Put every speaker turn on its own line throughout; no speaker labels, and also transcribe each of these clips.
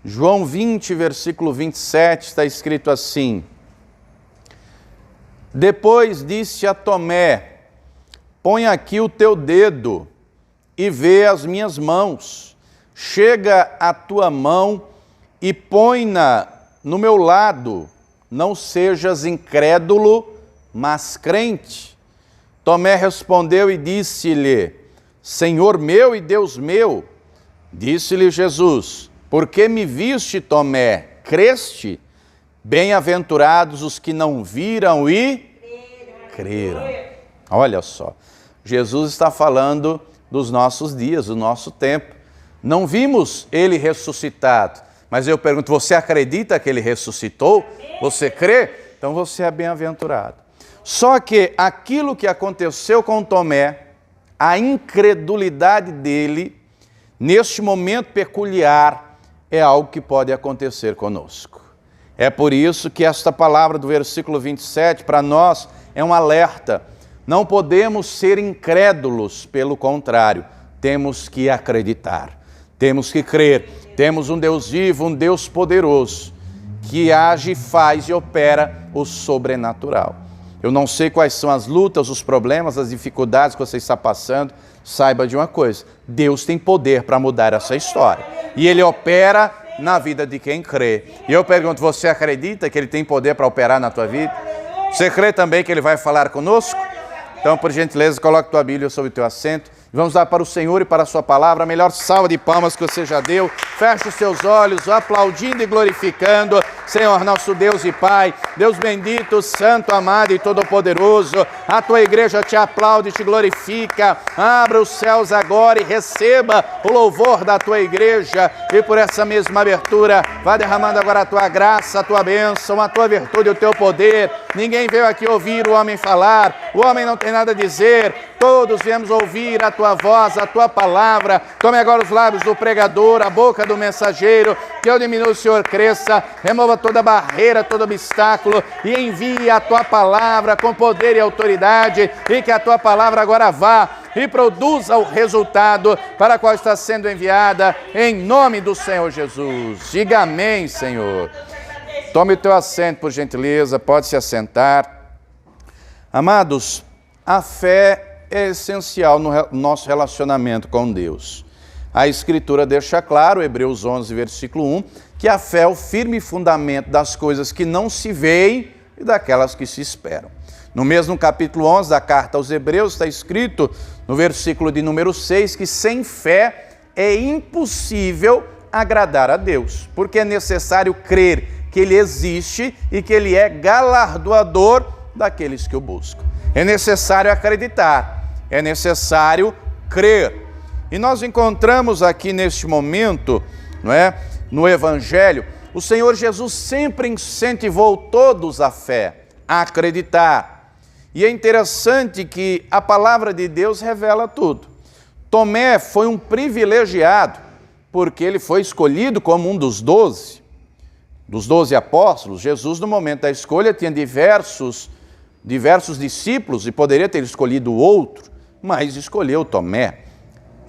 João 20, versículo 27, está escrito assim: Depois disse a Tomé: põe aqui o teu dedo e vê as minhas mãos. Chega a tua mão e põe-na no meu lado. Não sejas incrédulo, mas crente. Tomé respondeu e disse-lhe: Senhor meu e Deus meu. Disse-lhe Jesus: Por que me viste, Tomé? Creste? Bem-aventurados os que não viram e creram. Olha só, Jesus está falando dos nossos dias, do nosso tempo. Não vimos ele ressuscitado, mas eu pergunto, você acredita que ele ressuscitou? Você crê? Então você é bem-aventurado. Só que aquilo que aconteceu com Tomé, a incredulidade dele, neste momento peculiar, é algo que pode acontecer conosco. É por isso que esta palavra do versículo 27, para nós, é um alerta. Não podemos ser incrédulos, pelo contrário, temos que acreditar, temos que crer. Temos um Deus vivo, um Deus poderoso, que age, faz e opera o sobrenatural. Eu não sei quais são as lutas, os problemas, as dificuldades que você está passando. Saiba de uma coisa: Deus tem poder para mudar essa história. E Ele opera na vida de quem crê. E eu pergunto, você acredita que Ele tem poder para operar na tua vida? Você crê também que Ele vai falar conosco? Então, por gentileza, coloque tua Bíblia sobre o teu assento. Vamos dar para o Senhor e para a sua palavra a melhor salva de palmas que você já deu. Feche os seus olhos, aplaudindo e glorificando. Senhor, nosso Deus e Pai, Deus bendito, santo, amado e todo-poderoso, a tua igreja te aplaude e te glorifica. Abra os céus agora e receba o louvor da tua igreja. E por essa mesma abertura, vá derramando agora a tua graça, a tua bênção, a tua virtude e o teu poder. Ninguém veio aqui ouvir o homem falar, o homem não tem nada a dizer. Todos viemos ouvir a tua voz, a tua palavra. Tome agora os lábios do pregador, a boca do mensageiro, que eu diminua, o Senhor cresça. Remova toda barreira, todo obstáculo e envie a tua palavra com poder e autoridade, e que a tua palavra agora vá e produza o resultado para o qual está sendo enviada, em nome do Senhor Jesus. Diga amém, Senhor. Tome o teu assento, por gentileza, pode se assentar. Amados, a fé é essencial no nosso relacionamento com Deus. A Escritura deixa claro, Hebreus 11, versículo 1, que a fé é o firme fundamento das coisas que não se veem e daquelas que se esperam. No mesmo capítulo 11 da carta aos Hebreus está escrito, no versículo de número 6, que sem fé é impossível agradar a Deus, porque é necessário crer que Ele existe e que Ele é galardoador daqueles que o buscam. É necessário acreditar, é necessário crer. E nós encontramos aqui neste momento, não é, no Evangelho, o Senhor Jesus sempre incentivou todos à fé, a acreditar. E é interessante que a palavra de Deus revela tudo. Tomé foi um privilegiado, porque ele foi escolhido como um dos 12 apóstolos. Jesus, no momento da escolha, tinha diversos discípulos e poderia ter escolhido outro, mas escolheu Tomé.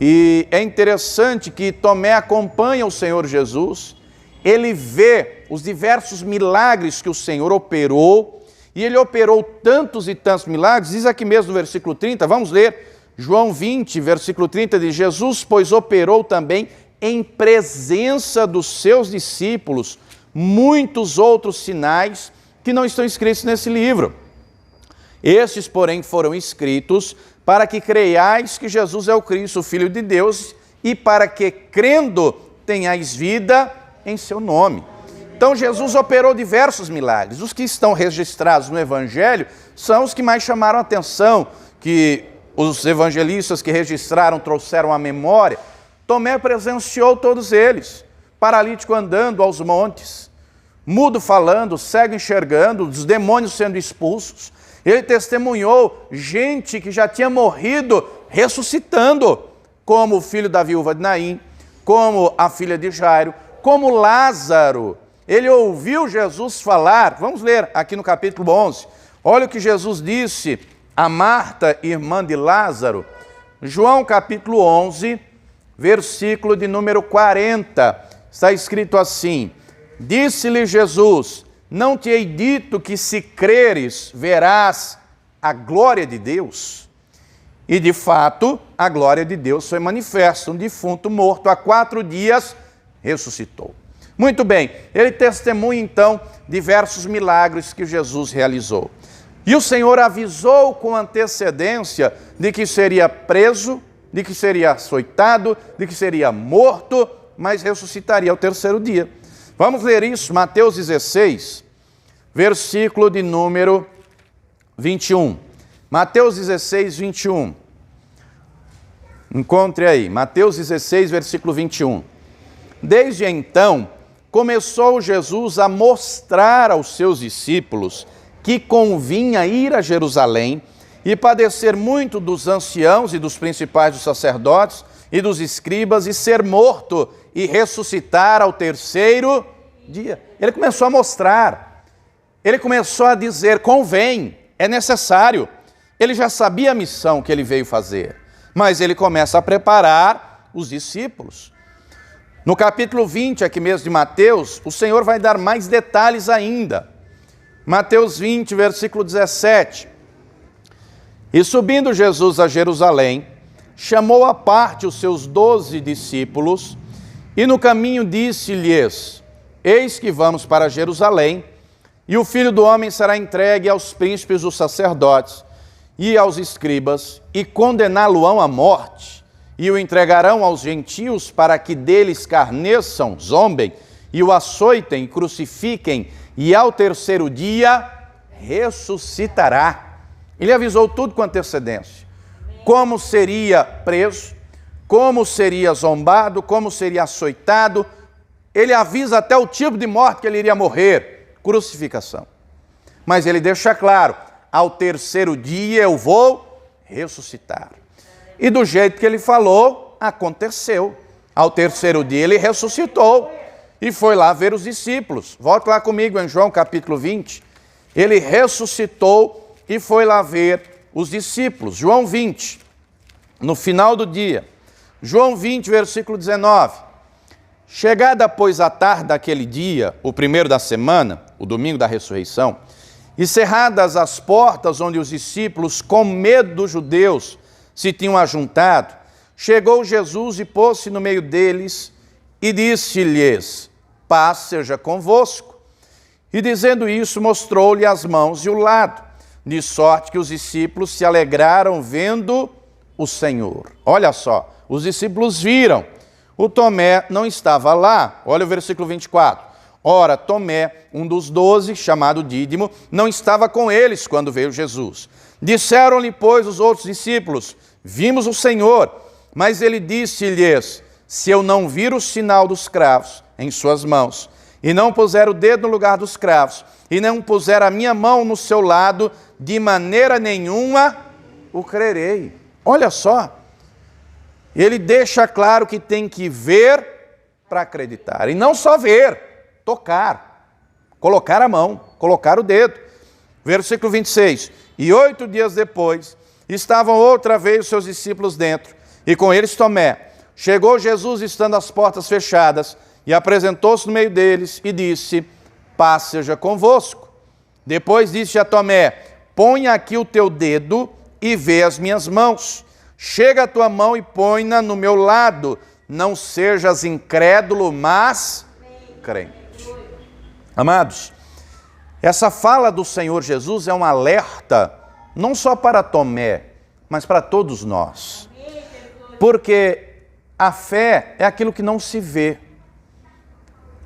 E é interessante que Tomé acompanha o Senhor Jesus, ele vê os diversos milagres que o Senhor operou, e ele operou tantos e tantos milagres. Diz aqui mesmo no versículo 30, vamos ler, João 20, versículo 30, de Jesus, pois operou também em presença dos seus discípulos muitos outros sinais que não estão escritos nesse livro. Estes, porém, foram escritos para que creiais que Jesus é o Cristo, o Filho de Deus, e para que, crendo, tenhais vida em seu nome. Então, Jesus operou diversos milagres. Os que estão registrados no Evangelho são os que mais chamaram a atenção, que os evangelistas que registraram trouxeram à memória. Tomé presenciou todos eles. Paralítico andando aos montes, mudo falando, cego enxergando, os demônios sendo expulsos. Ele testemunhou gente que já tinha morrido ressuscitando, como o filho da viúva de Naim, como a filha de Jairo, como Lázaro. Ele ouviu Jesus falar. Vamos ler aqui no capítulo 11. Olha o que Jesus disse a Marta, irmã de Lázaro. João capítulo 11, versículo de número 40. está escrito assim: disse-lhe Jesus, não te hei dito que se creres, verás a glória de Deus? E de fato, a glória de Deus foi manifesta. Um defunto morto há 4 dias ressuscitou. Muito bem, ele testemunha então diversos milagres que Jesus realizou. E o Senhor avisou com antecedência de que seria preso, de que seria açoitado, de que seria morto, mas ressuscitaria ao 3º dia. Vamos ler isso, Mateus 16, versículo de número 21. Mateus 16, 21. Encontre aí, Mateus 16, versículo 21. Desde então, começou Jesus a mostrar aos seus discípulos que convinha ir a Jerusalém e padecer muito dos anciãos e dos principais dos sacerdotes e dos escribas e ser morto e ressuscitar ao 3º dia. Ele começou a mostrar, ele começou a dizer, convém, é necessário. Ele já sabia a missão que ele veio fazer, mas ele começa a preparar os discípulos. No capítulo 20, aqui mesmo de Mateus, o Senhor vai dar mais detalhes ainda. Mateus 20, versículo 17. E subindo Jesus a Jerusalém, chamou à parte os seus 12 discípulos, e no caminho disse-lhes, eis que vamos para Jerusalém, e o Filho do Homem será entregue aos príncipes dos sacerdotes e aos escribas, e condená-lo-ão à morte, e o entregarão aos gentios para que dele escarneçam, zombem, e o açoitem, crucifiquem, e ao 3º dia ressuscitará. Ele avisou tudo com antecedência. Como seria preso, como seria zombado, como seria açoitado. Ele avisa até o tipo de morte que ele iria morrer, crucificação. Mas ele deixa claro, ao 3º dia eu vou ressuscitar. E do jeito que ele falou, aconteceu. Ao 3º dia ele ressuscitou e foi lá ver os discípulos. Volte lá comigo em João capítulo 20. Ele ressuscitou e foi lá ver os discípulos. João 20, no final do dia. João 20, versículo 19. Chegada, pois, a tarde daquele dia, o primeiro da semana, o domingo da ressurreição, e cerradas as portas onde os discípulos, com medo dos judeus, se tinham ajuntado, chegou Jesus e pôs-se no meio deles e disse-lhes, paz seja convosco. E dizendo isso, mostrou-lhe as mãos e o lado, de sorte que os discípulos se alegraram vendo o Senhor. Olha só, os discípulos viram, o Tomé não estava lá. Olha o versículo 24. Ora, Tomé, um dos 12, chamado Dídimo, não estava com eles quando veio Jesus. Disseram-lhe, pois, os outros discípulos, vimos o Senhor. Mas ele disse-lhes, se eu não vir o sinal dos cravos em suas mãos, e não puser o dedo no lugar dos cravos, e não puser a minha mão no seu lado, de maneira nenhuma o crerei. Olha só, ele deixa claro que tem que ver para acreditar. E não só ver, tocar, colocar a mão, colocar o dedo. Versículo 26. E 8 dias depois, estavam outra vez os seus discípulos dentro, e com eles Tomé. Chegou Jesus estando as portas fechadas, e apresentou-se no meio deles, e disse, paz seja convosco. Depois disse a Tomé, põe aqui o teu dedo e vê as minhas mãos. Chega a tua mão e põe-na no meu lado. Não sejas incrédulo, mas crente. Amados, essa fala do Senhor Jesus é um alerta, não só para Tomé, mas para todos nós. Porque a fé é aquilo que não se vê.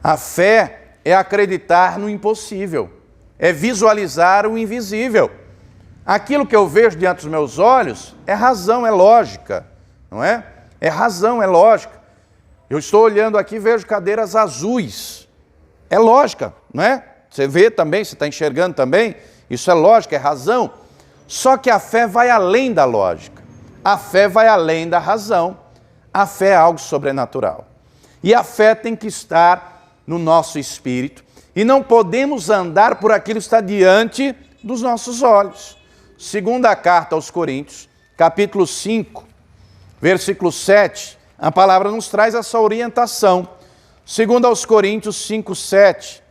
A fé é acreditar no impossível, é visualizar o invisível. Aquilo que eu vejo diante dos meus olhos é razão, é lógica, não é? É razão, é lógica. Eu estou olhando aqui e vejo cadeiras azuis. É lógica, não é? Você vê também, você está enxergando também, isso é lógica, é razão. Só que a fé vai além da lógica. A fé vai além da razão. A fé é algo sobrenatural. E a fé tem que estar no nosso espírito. E não podemos andar por aquilo que está diante dos nossos olhos. Segunda carta aos Coríntios, capítulo 5, versículo 7, a palavra nos traz essa orientação. Segundo aos Coríntios 5:7,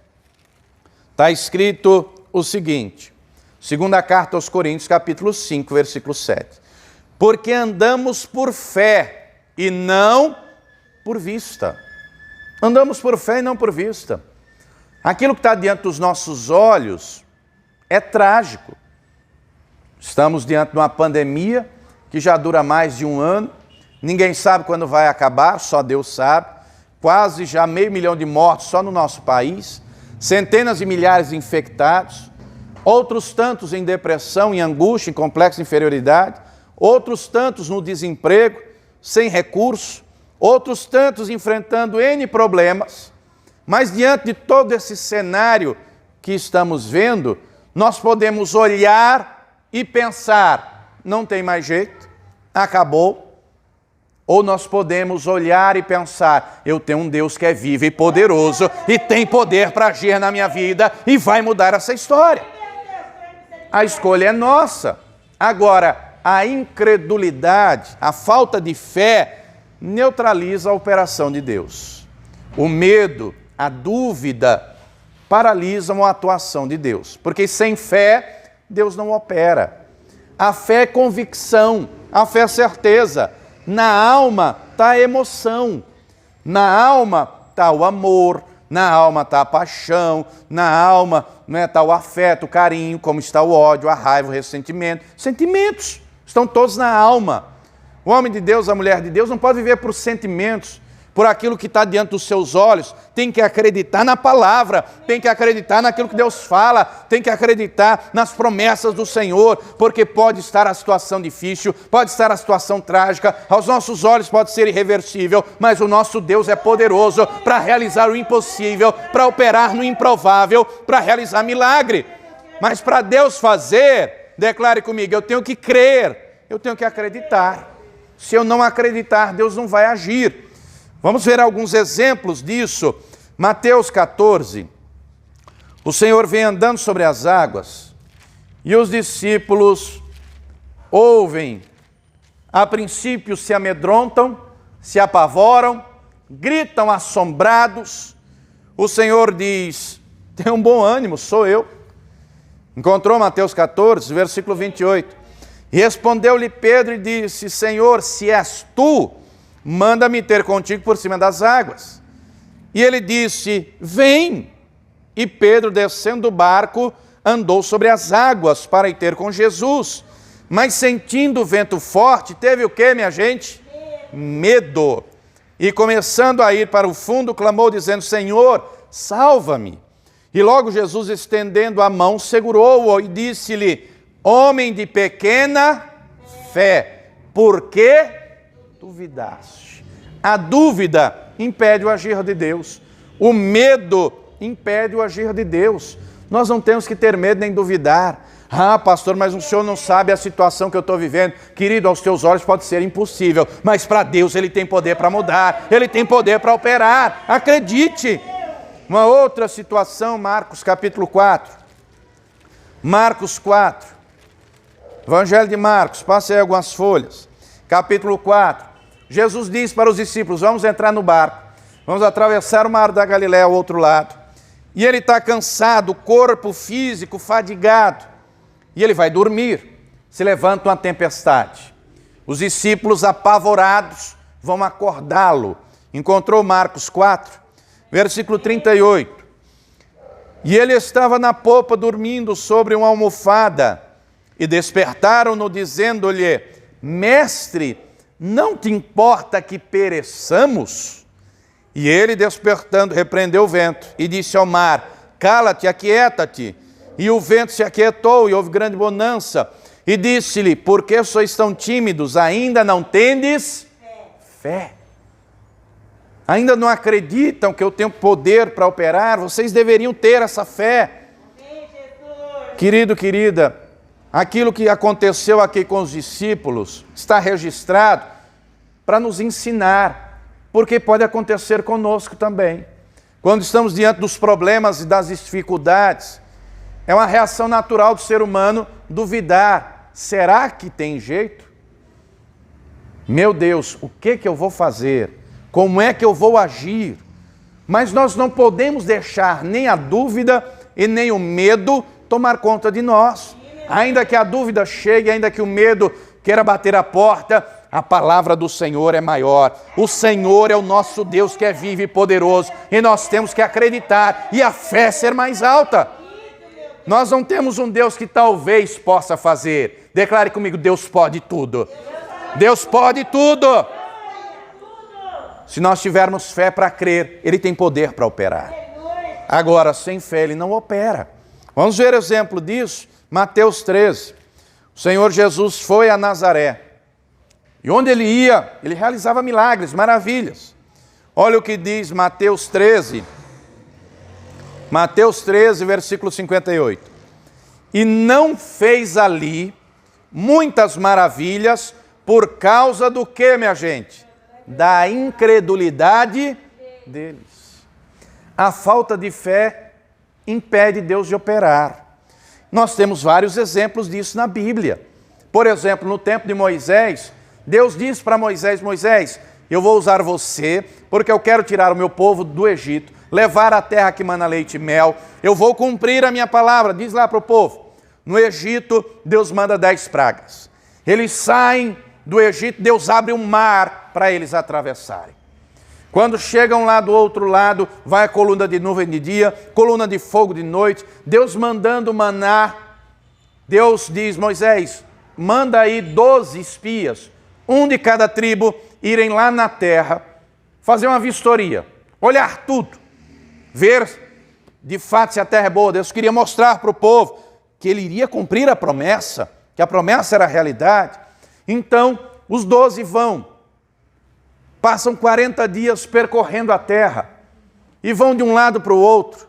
está escrito o seguinte, segunda carta aos Coríntios, capítulo 5, versículo 7. Porque andamos por fé e não por vista. Andamos por fé e não por vista. Aquilo que está diante dos nossos olhos é trágico. Estamos diante de uma pandemia que já dura mais de um ano. Ninguém sabe quando vai acabar, só Deus sabe. Quase já 500 mil de mortos só no nosso país. Centenas de milhares de infectados. Outros tantos em depressão, em angústia, em complexo de inferioridade. Outros tantos no desemprego, sem recurso. Outros tantos enfrentando N problemas. Mas diante de todo esse cenário que estamos vendo, nós podemos olhar e pensar, não tem mais jeito, acabou. Ou nós podemos olhar e pensar, eu tenho um Deus que é vivo e poderoso e tem poder para agir na minha vida e vai mudar essa história. A escolha é nossa. Agora, a incredulidade, a falta de fé, neutraliza a operação de Deus. O medo, a dúvida, paralisam a atuação de Deus. Porque sem fé, Deus não opera. A fé é convicção, a fé é certeza. Na alma está a emoção, na alma está o amor, na alma está a paixão, na alma está o afeto, o carinho, como está o ódio, a raiva, o ressentimento. Sentimentos estão todos na alma. O homem de Deus, a mulher de Deus não pode viver por sentimentos, por aquilo que está diante dos seus olhos. Tem que acreditar na palavra, tem que acreditar naquilo que Deus fala, tem que acreditar nas promessas do Senhor, porque pode estar a situação difícil, pode estar a situação trágica, aos nossos olhos pode ser irreversível, mas o nosso Deus é poderoso para realizar o impossível, para operar no improvável, para realizar milagre. Mas para Deus fazer, declare comigo, eu tenho que crer, eu tenho que acreditar. Se eu não acreditar, Deus não vai agir. Vamos ver alguns exemplos disso. Mateus 14. O Senhor vem andando sobre as águas e os discípulos ouvem. A princípio se amedrontam, se apavoram, gritam assombrados. O Senhor diz, tenham um bom ânimo, sou eu. Encontrou Mateus 14, versículo 28. Respondeu-lhe Pedro e disse, Senhor, se és tu, manda-me ter contigo por cima das águas. E ele disse, vem. E Pedro, descendo do barco, andou sobre as águas para ir ter com Jesus. Mas sentindo o vento forte, teve o quê, minha gente? Medo. E começando a ir para o fundo, clamou dizendo, Senhor, salva-me. E logo Jesus, estendendo a mão, segurou-o e disse-lhe, homem de pequena fé, por que duvidaste? A dúvida impede o agir de Deus. O medo impede o agir de Deus. Nós não temos que ter medo nem duvidar. Ah, pastor, mas o senhor não sabe a situação que eu estou vivendo. Querido, aos teus olhos pode ser impossível, mas para Deus Ele tem poder para mudar, Ele tem poder para operar. Acredite. Uma outra situação, Marcos capítulo 4. Marcos 4. Evangelho de Marcos, passe aí algumas folhas. Capítulo 4. Jesus diz para os discípulos, vamos entrar no barco. Vamos atravessar o mar da Galileia ao outro lado. E ele está cansado, corpo físico fadigado. E ele vai dormir. Se levanta uma tempestade. Os discípulos apavorados vão acordá-lo. Encontrou Marcos 4, versículo 38. E ele estava na popa dormindo sobre uma almofada. E despertaram-no dizendo-lhe, Mestre, não te importa que pereçamos? E ele, despertando, repreendeu o vento e disse ao mar, cala-te, aquieta-te. E o vento se aquietou e houve grande bonança. E disse-lhe, por que sois tão tímidos? Ainda não tendes fé? Ainda não acreditam que eu tenho poder para operar? Vocês deveriam ter essa fé. Querido, querida, aquilo que aconteceu aqui com os discípulos está registrado para nos ensinar, porque pode acontecer conosco também. Quando estamos diante dos problemas e das dificuldades, é uma reação natural do ser humano duvidar. Será que tem jeito? Meu Deus, o que eu vou fazer? Como é que eu vou agir? Mas nós não podemos deixar nem a dúvida e nem o medo tomar conta de nós. Ainda que a dúvida chegue, ainda que o medo queira bater a porta, a palavra do Senhor é maior. O Senhor é o nosso Deus que é vivo e poderoso. E nós temos que acreditar e a fé ser mais alta. Nós não temos um Deus que talvez possa fazer. Declare comigo, Deus pode tudo. Deus pode tudo. Se nós tivermos fé para crer, Ele tem poder para operar. Agora, sem fé, Ele não opera. Vamos ver exemplo disso? Mateus 13. O Senhor Jesus foi a Nazaré. E onde Ele ia, Ele realizava milagres, maravilhas. Olha o que diz Mateus 13. Mateus 13, versículo 58. E não fez ali muitas maravilhas por causa do que, minha gente? Da incredulidade deles. A falta de fé impede Deus de operar. Nós temos vários exemplos disso na Bíblia. Por exemplo, no tempo de Moisés, Deus disse para Moisés, Moisés, eu vou usar você porque eu quero tirar o meu povo do Egito, levar a terra que mana leite e mel, eu vou cumprir a minha palavra, diz lá para o povo. No Egito, Deus manda 10 pragas. Eles saem do Egito, Deus abre um mar para eles atravessarem. Quando chegam lá do outro lado, vai a coluna de nuvem de dia, coluna de fogo de noite, Deus mandando maná. Deus diz, Moisés, manda aí 12 espias, um de cada tribo, irem lá na terra, fazer uma vistoria, olhar tudo, ver de fato se a terra é boa. Deus queria mostrar para o povo que Ele iria cumprir a promessa, que a promessa era a realidade. Então, os 12 vão, passam 40 dias percorrendo a terra e vão de um lado para o outro,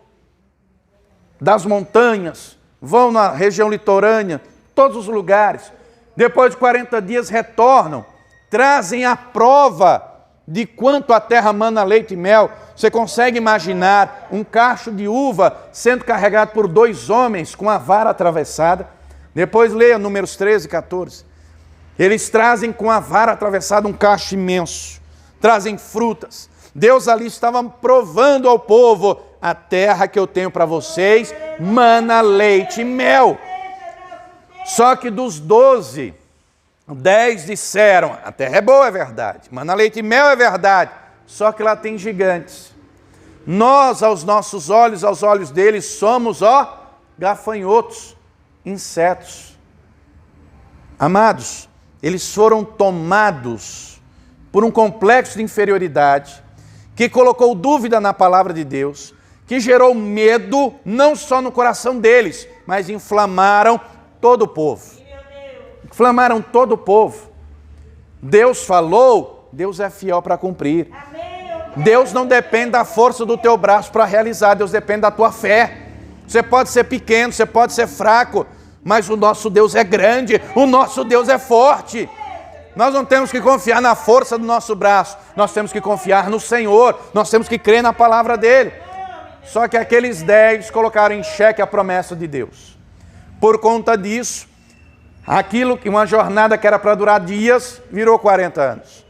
das montanhas, vão na região litorânea, todos os lugares. Depois de 40 dias retornam, trazem a prova de quanto a terra mana leite e mel. Você consegue imaginar um cacho de uva sendo carregado por 2 homens com a vara atravessada? Depois leia Números 13 e 14. Eles trazem com a vara atravessada um cacho imenso. Trazem frutas. Deus ali estava provando ao povo, a terra que eu tenho para vocês, mana leite e mel. Só que dos 12, 10 disseram, a terra é boa, é verdade, mana leite e mel é verdade, só que lá tem gigantes. Nós, aos nossos olhos, aos olhos deles, somos, gafanhotos, insetos. Amados, eles foram tomados por um complexo de inferioridade, que colocou dúvida na palavra de Deus, que gerou medo, não só no coração deles, mas inflamaram todo o povo. Inflamaram todo o povo. Deus falou, Deus é fiel para cumprir. Deus não depende da força do teu braço para realizar, Deus depende da tua fé. Você pode ser pequeno, você pode ser fraco, mas o nosso Deus é grande, o nosso Deus é forte. Nós não temos que confiar na força do nosso braço, nós temos que confiar no Senhor, nós temos que crer na palavra dEle. Só que aqueles 10 colocaram em xeque a promessa de Deus. Por conta disso, aquilo que uma jornada que era para durar dias, virou 40 anos.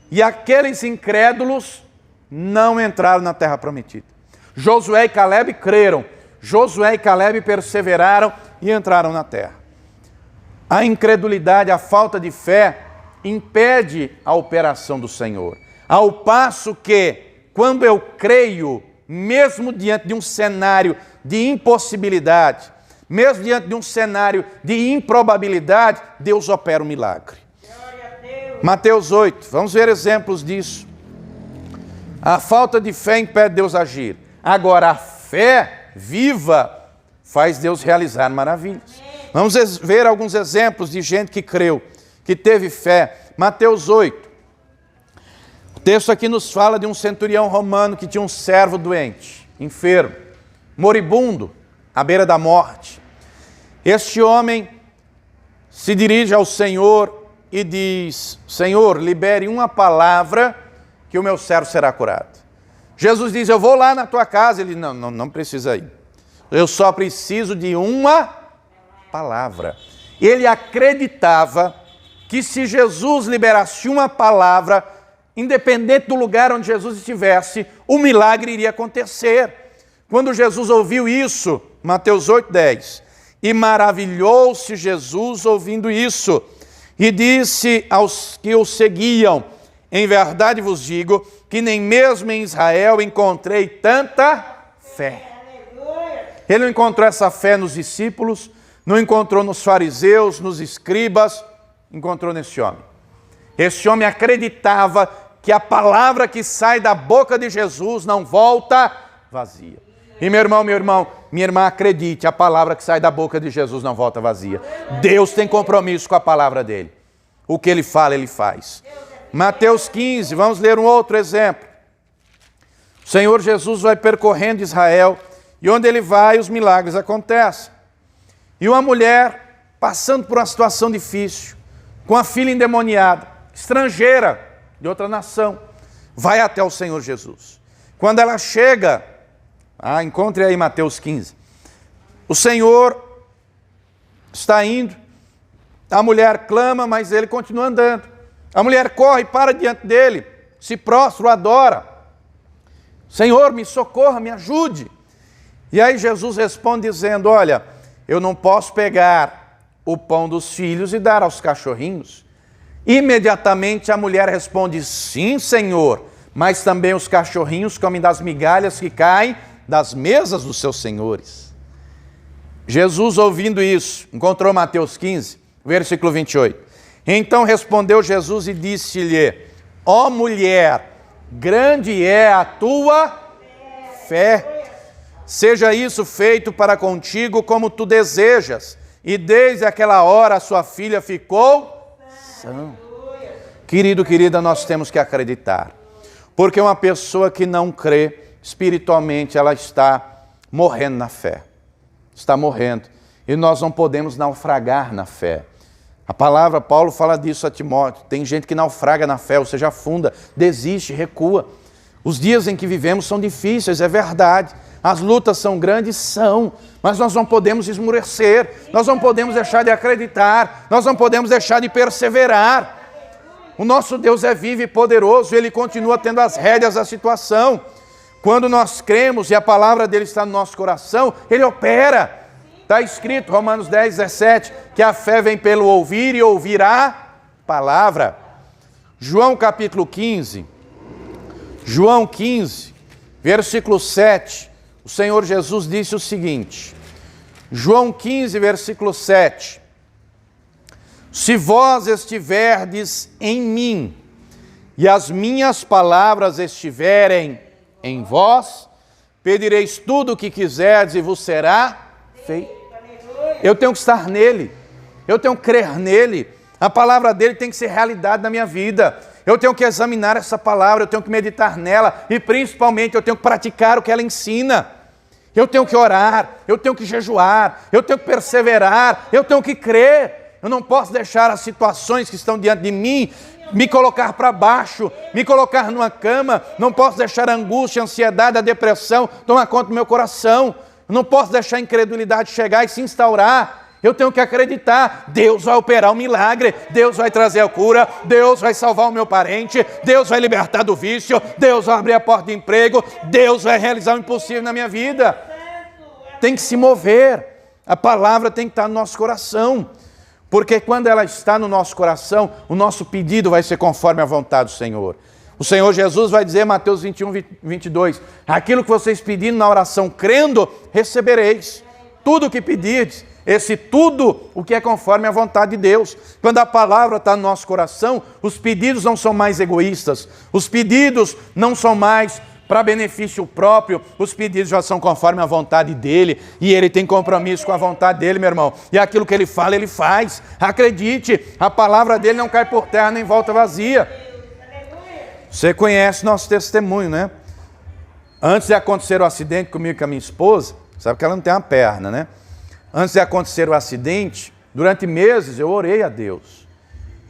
E aqueles incrédulos não entraram na terra prometida. Josué e Calebe creram, Josué e Calebe perseveraram e entraram na terra. A incredulidade, a falta de fé, impede a operação do Senhor. Ao passo que, quando eu creio, mesmo diante de um cenário de impossibilidade, mesmo diante de um cenário de improbabilidade, Deus opera um milagre. Mateus 8, vamos ver exemplos disso. A falta de fé impede Deus agir. Agora, a fé viva faz Deus realizar maravilhas. Vamos ver alguns exemplos de gente que creu, que teve fé. Mateus 8. O texto aqui nos fala de um centurião romano que tinha um servo doente, enfermo, moribundo, à beira da morte. Este homem se dirige ao Senhor e diz: Senhor, libere uma palavra que o meu servo será curado. Jesus diz: eu vou lá na tua casa. Ele: não precisa ir. Eu só preciso de uma palavra. Ele acreditava que se Jesus liberasse uma palavra, independente do lugar onde Jesus estivesse, o milagre iria acontecer. Quando Jesus ouviu isso, Mateus 8:10, e maravilhou-se Jesus ouvindo isso, e disse aos que o seguiam: em verdade vos digo que nem mesmo em Israel encontrei tanta fé. Ele não encontrou essa fé nos discípulos, não encontrou nos fariseus, nos escribas, encontrou nesse homem. Esse homem acreditava que a palavra que sai da boca de Jesus não volta vazia. E meu irmão, minha irmã, acredite, a palavra que sai da boca de Jesus não volta vazia. Deus tem compromisso com a palavra dele. O que ele fala, ele faz. Mateus 15, vamos ler um outro exemplo. O Senhor Jesus vai percorrendo Israel, e onde ele vai, os milagres acontecem. E uma mulher, passando por uma situação difícil, com a filha endemoniada, estrangeira, de outra nação, vai até o Senhor Jesus. Quando ela chega, encontre aí Mateus 15, o Senhor está indo, a mulher clama, mas ele continua andando. A mulher corre, para diante dele, se prostra, o adora. Senhor, me socorra, me ajude. E aí Jesus responde dizendo: olha, eu não posso pegar o pão dos filhos e dar aos cachorrinhos. Imediatamente a mulher responde: sim, Senhor, mas também os cachorrinhos comem das migalhas que caem das mesas dos seus senhores. Jesus, ouvindo isso, encontrou Mateus 15, versículo 28. Então respondeu Jesus e disse-lhe: ó mulher, grande é a tua fé. Seja isso feito para contigo como tu desejas. E desde aquela hora a sua filha ficou sã. Querido, querida, nós temos que acreditar. Porque uma pessoa que não crê, espiritualmente, ela está morrendo na fé. Está morrendo. E nós não podemos naufragar na fé. A palavra, Paulo fala disso a Timóteo. Tem gente que naufraga na fé, ou seja, afunda, desiste, recua. Os dias em que vivemos são difíceis, é verdade. As lutas são grandes, são. Mas nós não podemos esmurecer. Nós não podemos deixar de acreditar. Nós não podemos deixar de perseverar. O nosso Deus é vivo e poderoso. Ele continua tendo as rédeas da situação. Quando nós cremos e a palavra dele está no nosso coração, ele opera. Está escrito, Romanos 10, 17, que a fé vem pelo ouvir e ouvir a palavra. João capítulo 15, João 15, versículo 7, o Senhor Jesus disse o seguinte, João 15, versículo 7, se vós estiverdes em mim e as minhas palavras estiverem em vós, pedireis tudo o que quiserdes e vos será feito. Eu tenho que estar nele, eu tenho que crer nele, a palavra dele tem que ser realidade na minha vida, eu tenho que examinar essa palavra, eu tenho que meditar nela e principalmente eu tenho que praticar o que ela ensina. Eu tenho que orar, eu tenho que jejuar, eu tenho que perseverar, eu tenho que crer. Eu não posso deixar as situações que estão diante de mim me colocar para baixo, me colocar numa cama, não posso deixar a angústia, a ansiedade, a depressão tomar conta do meu coração. Eu não posso deixar a incredulidade chegar e se instaurar. Eu tenho que acreditar, Deus vai operar um milagre, Deus vai trazer a cura, Deus vai salvar o meu parente, Deus vai libertar do vício, Deus vai abrir a porta de emprego, Deus vai realizar o impossível na minha vida. Tem que se mover, a palavra tem que estar no nosso coração, porque quando ela está no nosso coração, o nosso pedido vai ser conforme a vontade do Senhor. O Senhor Jesus vai dizer, Mateus 21, 22, aquilo que vocês pedindo na oração, crendo, recebereis. Tudo o que pedirdes, esse tudo o que é conforme a vontade de Deus. Quando a palavra está no nosso coração, os pedidos não são mais egoístas, os pedidos não são mais para benefício próprio, os pedidos já são conforme a vontade dele, e ele tem compromisso com a vontade dele, meu irmão, e aquilo que ele fala, ele faz. Acredite, a palavra dele não cai por terra nem volta vazia. Você conhece nosso testemunho, né? Antes de acontecer o acidente comigo e com a minha esposa, sabe que ela não tem uma perna, né? Antes de acontecer o acidente, durante meses eu orei a Deus.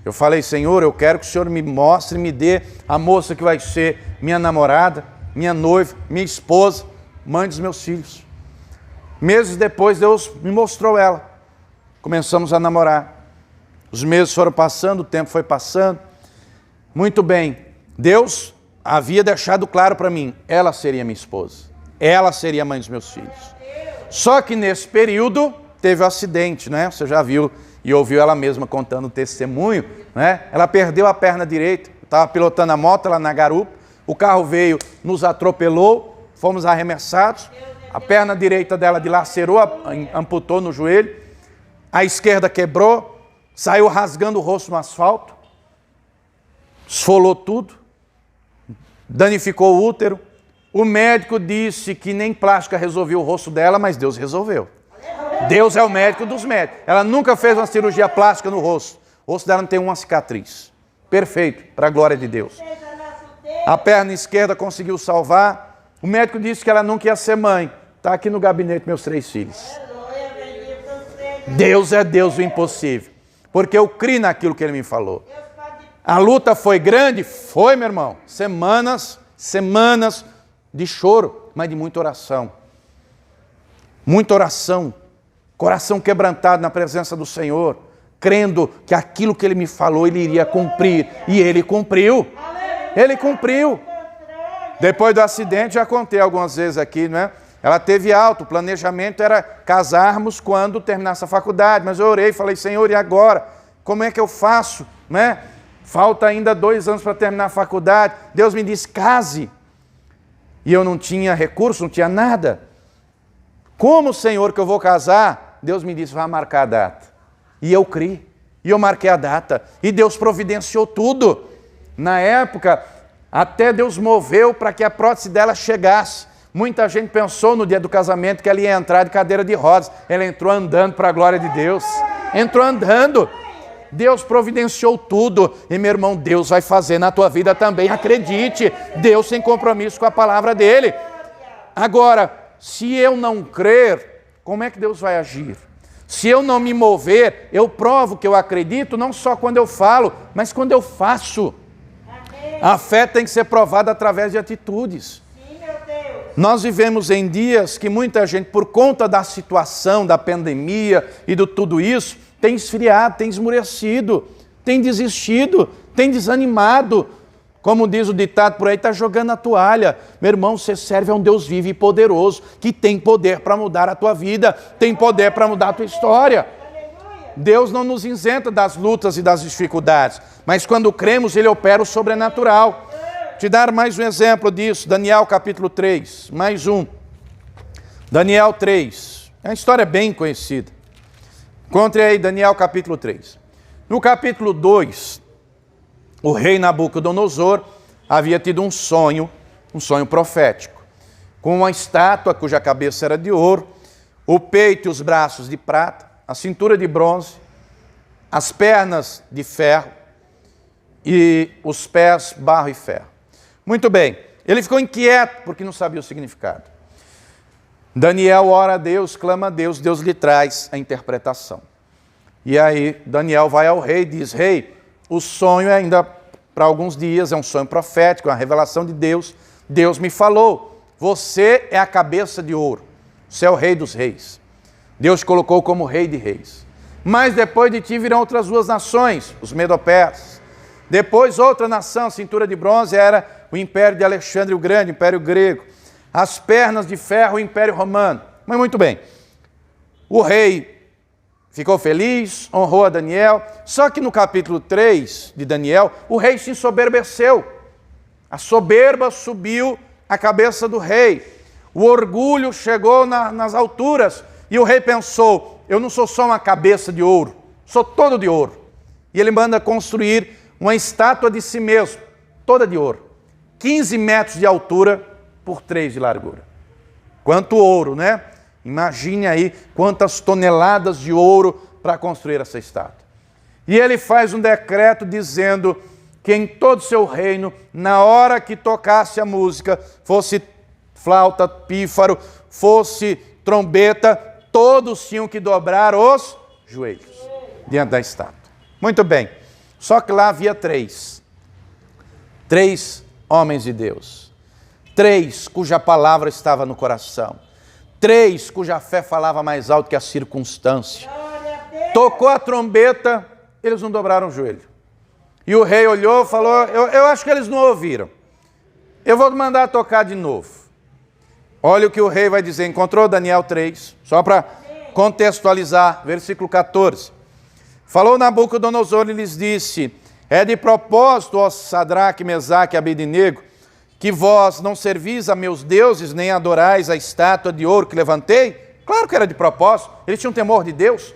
Eu falei, Senhor, eu quero que o Senhor me mostre, me dê a moça que vai ser minha namorada, minha noiva, minha esposa, mãe dos meus filhos. Meses depois, Deus me mostrou ela. Começamos a namorar. Os meses foram passando, o tempo foi passando. Muito bem. Deus havia deixado claro para mim, ela seria minha esposa, ela seria a mãe dos meus filhos. Só que nesse período teve um acidente, né? Você já viu e ouviu ela mesma contando o testemunho, né? Ela perdeu a perna direita, estava pilotando a moto lá na garupa, o carro veio, nos atropelou, fomos arremessados, a perna direita dela dilacerou, amputou no joelho, a esquerda quebrou, saiu rasgando o rosto no asfalto, esfolou tudo, danificou o útero. O médico disse que nem plástica resolveu o rosto dela, mas Deus resolveu. Deus é o médico dos médicos. Ela nunca fez uma cirurgia plástica no rosto. O rosto dela não tem uma cicatriz. Perfeito, para a glória de Deus. A perna esquerda conseguiu salvar. O médico disse que ela nunca ia ser mãe. Está aqui no gabinete meus 3 filhos. Deus é Deus do impossível. Porque eu criei naquilo que Ele me falou. A luta foi grande? Foi, meu irmão. Semanas de choro, mas de muita oração. Muita oração. Coração quebrantado na presença do Senhor. Crendo que aquilo que Ele me falou, Ele iria cumprir. E Ele cumpriu. Ele cumpriu. Depois do acidente, já contei algumas vezes aqui, né? Ela teve alto, o planejamento era casarmos quando terminasse a faculdade. Mas eu orei e falei, Senhor, e agora? Como é que eu faço? Né? Falta ainda 2 anos para terminar a faculdade. Deus me disse, case. E eu não tinha recurso, não tinha nada. Como, Senhor, que eu vou casar? Deus me disse, vai marcar a data. E eu criei. E eu marquei a data. E Deus providenciou tudo. Na época, até Deus moveu para que a prótese dela chegasse. Muita gente pensou no dia do casamento que ela ia entrar de cadeira de rodas. Ela entrou andando para a glória de Deus. Entrou andando. Deus providenciou tudo. E, meu irmão, Deus vai fazer na tua vida também. Acredite. Deus tem compromisso com a palavra dele. Agora, se eu não crer, como é que Deus vai agir? Se eu não me mover, eu provo que eu acredito, não só quando eu falo, mas quando eu faço. A fé tem que ser provada através de atitudes. Nós vivemos em dias que muita gente, por conta da situação, da pandemia e de tudo isso, tem esfriado, tem esmurecido, tem desistido, tem desanimado. Como diz o ditado por aí, está jogando a toalha. Meu irmão, você serve a um Deus vivo e poderoso, que tem poder para mudar a tua vida, tem poder para mudar a tua história. Deus não nos isenta das lutas e das dificuldades, mas quando cremos, Ele opera o sobrenatural. Te dar mais um exemplo disso, Daniel capítulo 3, mais um. Daniel 3, é uma história bem conhecida. Encontre aí Daniel capítulo 3. No capítulo 2, o rei Nabucodonosor havia tido um sonho profético, com uma estátua cuja cabeça era de ouro, o peito e os braços de prata, a cintura de bronze, as pernas de ferro e os pés barro e ferro. Muito bem, ele ficou inquieto porque não sabia o significado. Daniel ora a Deus, clama a Deus, Deus lhe traz a interpretação. E aí Daniel vai ao rei e diz, rei, o sonho é ainda para alguns dias, é um sonho profético, é uma revelação de Deus. Deus me falou, você é a cabeça de ouro, você é o rei dos reis. Deus te colocou como rei de reis. Mas depois de ti virão outras 2 nações, os Medo-Persas. Depois outra nação, cintura de bronze, era o império de Alexandre o Grande, o império grego. As pernas de ferro, o império romano. Mas muito bem, o rei ficou feliz, honrou a Daniel. Só que no capítulo 3 de Daniel, o rei se ensoberbeceu. A soberba subiu à cabeça do rei. O orgulho chegou nas alturas. E o rei pensou, eu não sou só uma cabeça de ouro, sou todo de ouro. E ele manda construir uma estátua de si mesmo, toda de ouro. 15 metros de altura por 3 de largura. Quanto ouro, né? Imagine aí quantas toneladas de ouro para construir essa estátua. E ele faz um decreto dizendo que em todo o seu reino, na hora que tocasse a música, fosse flauta, pífaro, fosse trombeta, todos tinham que dobrar os joelhos diante da estátua. Muito bem, só que lá havia 3 homens de Deus, 3 cuja palavra estava no coração, 3 cuja fé falava mais alto que a circunstância. Tocou a trombeta, eles não dobraram o joelho. E o rei olhou e falou, eu acho que eles não ouviram. Eu vou mandar tocar de novo. Olha o que o rei vai dizer. Encontrou Daniel 3, só para contextualizar, versículo 14. Falou Nabucodonosor e lhes disse, é de propósito, ó Sadraque, Mesaque e Abednego, que vós não servis a meus deuses, nem adorais a estátua de ouro que levantei? Claro que era de propósito, eles tinham temor de Deus,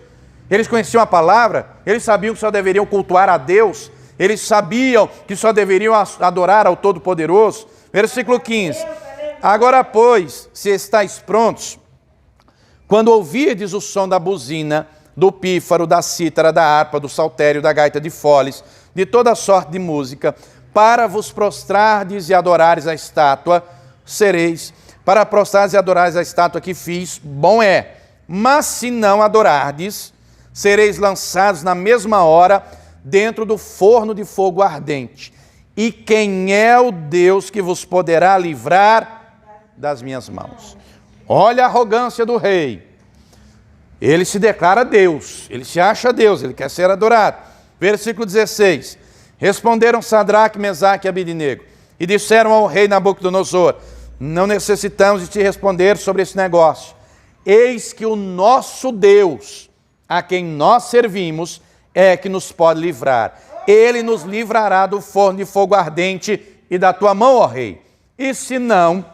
eles conheciam a palavra, eles sabiam que só deveriam cultuar a Deus, eles sabiam que só deveriam adorar ao Todo-Poderoso. Versículo 15. Agora, pois, se estáis prontos, quando ouvirdes o som da buzina, do pífaro, da cítara, da harpa, do saltério, da gaita de foles, de toda sorte de música, para vos prostrardes e adorares a estátua, sereis, para prostrardes e adorares a estátua que fiz, bom é. Mas se não adorardes, sereis lançados na mesma hora dentro do forno de fogo ardente. E quem é o Deus que vos poderá livrar das minhas mãos? Olha a arrogância do rei. Ele se declara Deus, ele se acha Deus, ele quer ser adorado. Versículo 16. Responderam Sadraque, Mesaque e Abednego e disseram ao rei Nabucodonosor, não necessitamos de te responder sobre esse negócio. Eis que o nosso Deus, a quem nós servimos, é que nos pode livrar. Ele nos livrará do forno de fogo ardente e da tua mão, ó rei. E se não,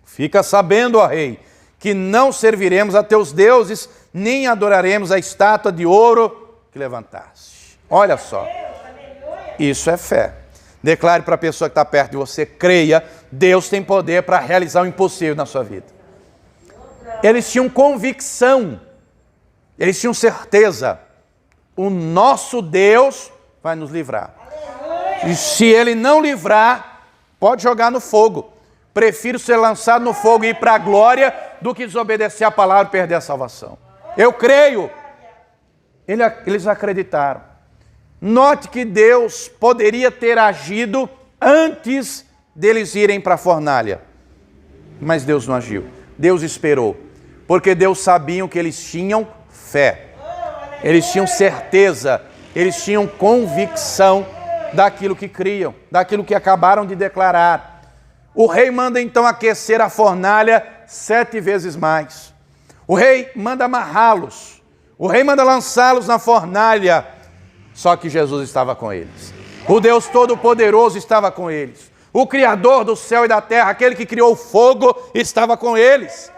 fica sabendo, ó rei, que não serviremos a teus deuses, nem adoraremos a estátua de ouro que levantaste. Olha só, isso é fé. Declare para a pessoa que está perto de você, creia, Deus tem poder para realizar o impossível na sua vida. Eles tinham convicção, eles tinham certeza, o nosso Deus vai nos livrar. E se ele não livrar, pode jogar no fogo. Prefiro ser lançado no fogo e ir para a glória do que desobedecer a palavra e perder a salvação. Eu creio. Eles acreditaram. Note que Deus poderia ter agido antes deles irem para a fornalha. Mas Deus não agiu. Deus esperou. Porque Deus sabia que eles tinham fé. Eles tinham certeza. Eles tinham convicção daquilo que criam, daquilo que acabaram de declarar. O rei manda então aquecer a fornalha 7 vezes mais. O rei manda amarrá-los. O rei manda lançá-los na fornalha. Só que Jesus estava com eles. O Deus Todo-Poderoso estava com eles. O Criador do céu e da terra, aquele que criou o fogo, estava com eles.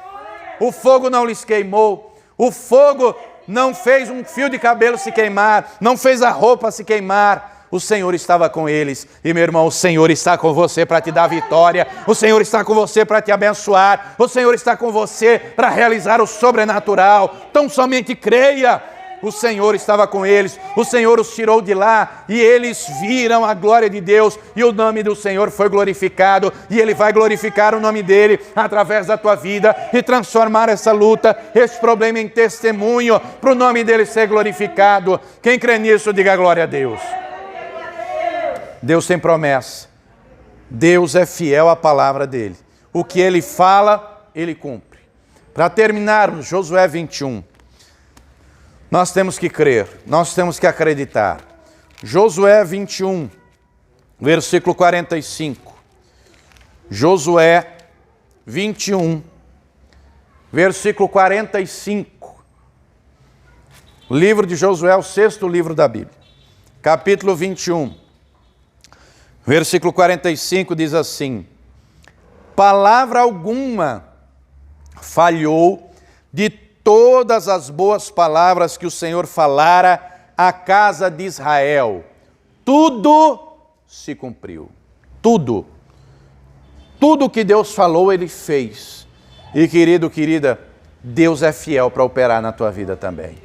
O fogo não lhes queimou. O fogo não fez um fio de cabelo se queimar. Não fez a roupa se queimar. O Senhor estava com eles. E, meu irmão, o Senhor está com você para te dar vitória. O Senhor está com você para te abençoar. O Senhor está com você para realizar o sobrenatural. Então, somente creia. O Senhor estava com eles. O Senhor os tirou de lá. E eles viram a glória de Deus. E o nome do Senhor foi glorificado. E Ele vai glorificar o nome dEle através da tua vida. E transformar essa luta, esse problema em testemunho. Para o nome dEle ser glorificado. Quem crê nisso, diga glória a Deus. Deus tem promessa. Deus é fiel à palavra dele. O que ele fala, ele cumpre. Para terminarmos, Josué 21. Nós temos que crer, nós temos que acreditar. Josué 21, versículo 45. Josué 21, versículo 45. O livro de Josué é o 6º livro da Bíblia. Capítulo 21. Versículo 45 diz assim: palavra alguma falhou de todas as boas palavras que o Senhor falara à casa de Israel. Tudo se cumpriu. Tudo. Tudo que Deus falou, Ele fez. E querido, querida, Deus é fiel para operar na tua vida também.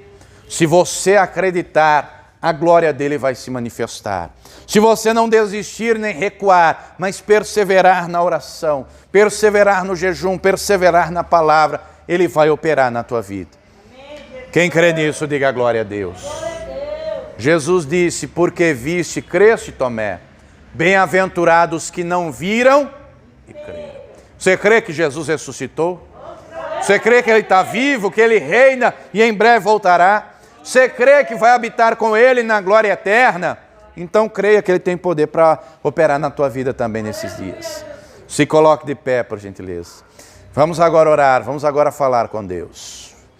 Se você acreditar, a glória dele vai se manifestar. Se você não desistir nem recuar, mas perseverar na oração, perseverar no jejum, perseverar na palavra, ele vai operar na tua vida. Quem crê nisso, diga glória a Deus. Jesus disse, porque viste, creste, Tomé. Bem-aventurados que não viram e creram. Você crê que Jesus ressuscitou? Você crê que Ele está vivo, que Ele reina e em breve voltará? Você crê que vai habitar com Ele na glória eterna? Então creia que Ele tem poder para operar na tua vida também nesses dias. Se coloque de pé, por gentileza. Vamos agora orar, vamos agora falar com Deus.